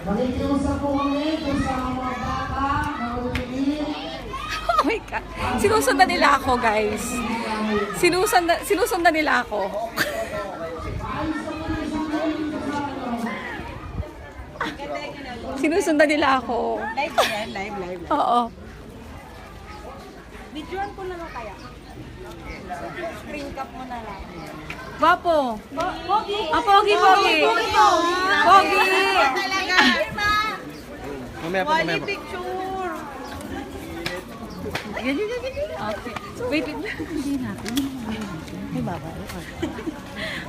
Makikiusap po kami kung sa mga bata, mga Oh my God. Sinusundan nila ako, guys. Sinusundan nila ako. Sinusundan nila ako. Live ba yan? Live. Oo. Videoan ko na lang kaya. Screen cap mo na lang. Gwapo. Pogi! Ah, pogi. Pogi. Talaga! Mamaya pa, mamaya Wally pa. picture! Okay. Wait. Bigay natin. Ay, baba.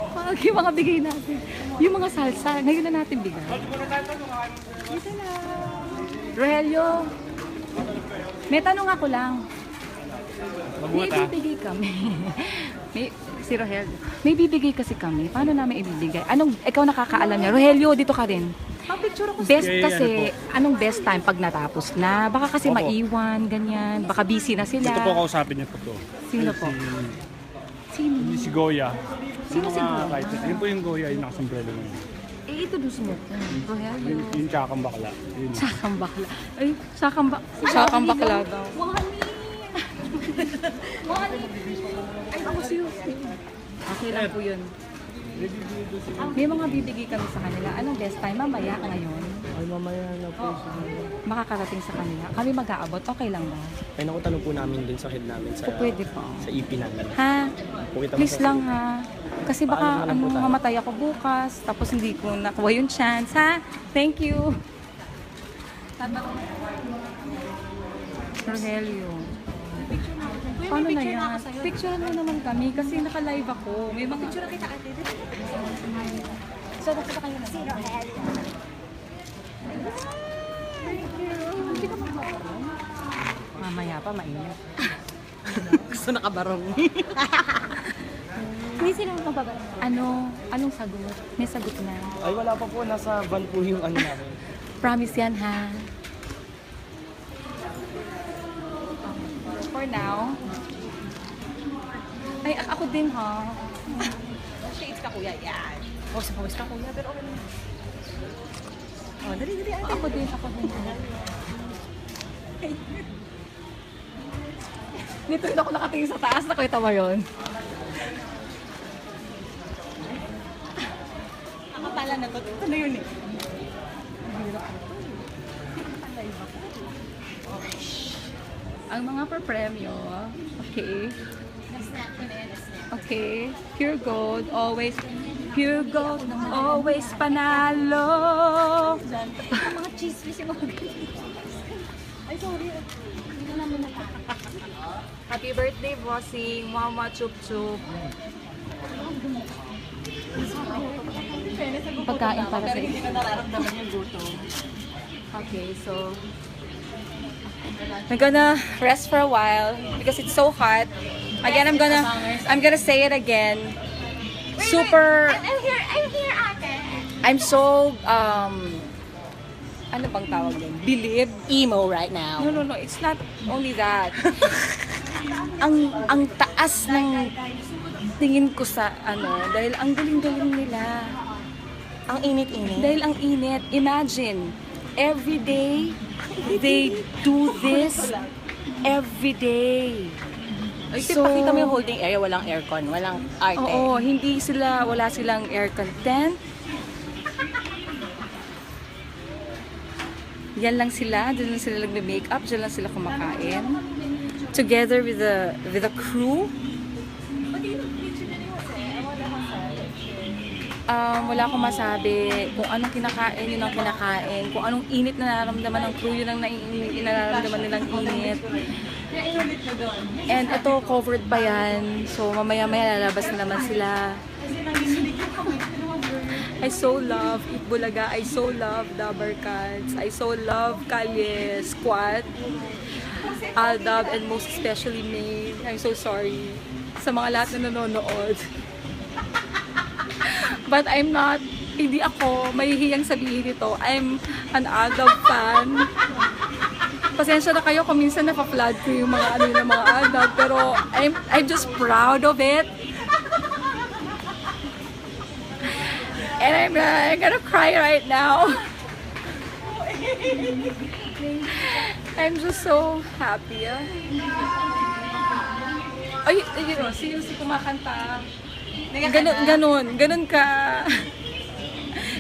Pogi, mga bigay natin. Yung mga salsa, ngayon na natin bigay. Dito na. Rogelio, may tanong ako lang. May bibigay kami. Si Rogelio. May bibigay kasi kami. Paano namin ibibigay? Ikaw nakakaalam niya. Rogelio, dito ka rin. Picture ako. Best kasi, anong best time pag natapos na? Baka kasi Opo. maiwan, ganyan. Baka busy na sila. Ito po kausapin niya po to. Sino po? Sino? Si Goya. Sino si Goya? Yun po yung Goya, yung nakasombrero mo. Eh, ito doon mo. Rogelio. Yung tsakang bakla. Yun. Sakang bakla. Ay, sakang bakla daw. Ay, ako seriously. Okay lang po yun. May mga bibigay kami sa kanila. Anong best time? Mamaya, ngayon. Ay, mamaya na po siguro. Makakarating sa kanila. Kami mag-aabot. Okay lang ba? Ay, nakutanong po namin din sa head namin sa, O pwede po. sa EP namin. Ha? Kung kita mo Please sa- lang ha. Kasi baka Paano na lang po tayo? mamatay ako bukas. Tapos hindi ko nakuha yung chance. Ha? Thank you. Rogelio. Paano na yan? Picture mo naman kami kasi naka-live ako. May mga picture kita ate. So, nakita kayo na. Zero head. Thank you. Hindi ka magbabarong? Mamaya pa, mainit. Gusto nakabarong. Hindi sila magbabarong. Anong sagot? May sagot na. Ay, wala pa po. Nasa van po yung ano namin. Promise yan ha. For now. Ay, ako din ha. Shades ka kuya, yan. Oh, sa pawis ka kuya, pero okay naman. Oh, dali, ate. Ako din. Dito rin ako nakatingin sa taas. Nakita mo yun? Akapala na to. Ito na yun eh. Ang mga per-premyo. Okay. Okay. Pure gold. Always. Pure gold. Always panalo. Mga chismis yung mga Ay, sorry. Hindi na namin Happy birthday, bossing. Mama chup chup. Pagkain para sa Hindi ko nararamdaman yung gutom. Okay, so I'm gonna rest for a while because it's so hot. Again, I'm gonna say it again. Super. I'm here, ate. I'm so ano bang tawag doon? Believe. Emo right now. No, it's not only that. ang taas ng tingin ko sa dahil ang galing-galing nila. Ang init-init. Dahil ang init. Imagine, every day, they do this every day. Ay, pakita mo yung holding area, walang aircon, walang arte. Oo, wala silang air content. Yan lang sila, dyan lang sila nagme-makeup, dyan lang sila kumakain. Together with the crew. Wala akong masabi kung anong kinakain, yun ang kinakain. Kung anong init na nararamdaman ng crew, yun ang nararamdaman nilang init. And ito, covered pa yan. So, mamaya-maya lalabas na naman sila. I so love Itbulaga. I so love Dabarkans. I so love Kalye Squad. Aldab, and most especially May. I'm so sorry sa mga lahat na nanonood. But I'm not, hindi ako mahihiyang sabihin ito. I'm an Aldab fan. Pasensya na kayo kung minsan napa-flood ko yung mga mga Aldab, pero I'm just proud of it. And I'm gonna cry right now. I'm just so happy. Ay, yun, seriously kumakanta. Ganun ka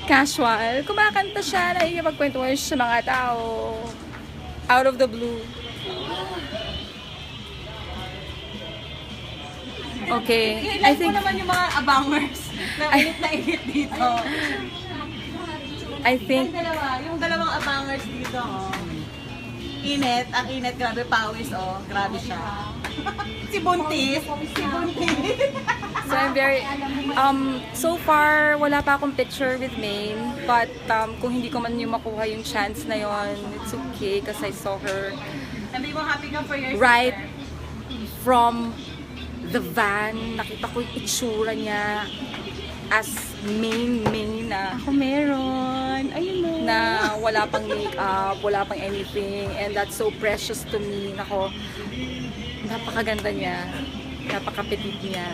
casual. Kumakanta siya, nakikipagkwentuhan siya sa mga tao. Out of the blue. Okay, I think naman yung mga abangers na init dito. I think Yung dalawang abangers dito, oh. Ang init, grabe pawis, oh. Grabe siya. Si Buntis. so I'm very so far wala pa akong picture with Maine, but kung hindi ko man yung makuha yung chance na yon, it's okay because I saw her Sabi mo, happy ka for your right sister. from the van. Nakita ko yung itsura niya as Maine na Ako meron. Ayun mo. na wala pang makeup, wala pang anything, and that's so precious to me. Nako, napakaganda niya, napaka-petite niya.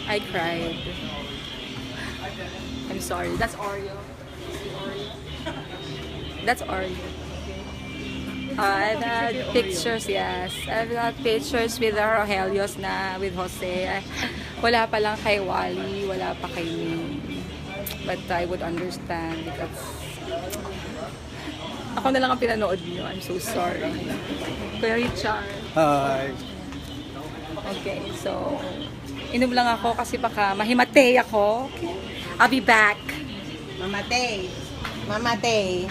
I cried. I'm sorry. That's Oreo. That's Oreo. I've had pictures, yes. I've had pictures with our Rogelio's na, with Jose. Wala pa lang kay Wally, wala pa kay me. But I would understand because ako na lang ang pinanood niyo. I'm so sorry. Kuya Richard. Hi. Okay, so inom lang ako kasi baka mahimatay ako. Okay. I'll be back. Mamatay.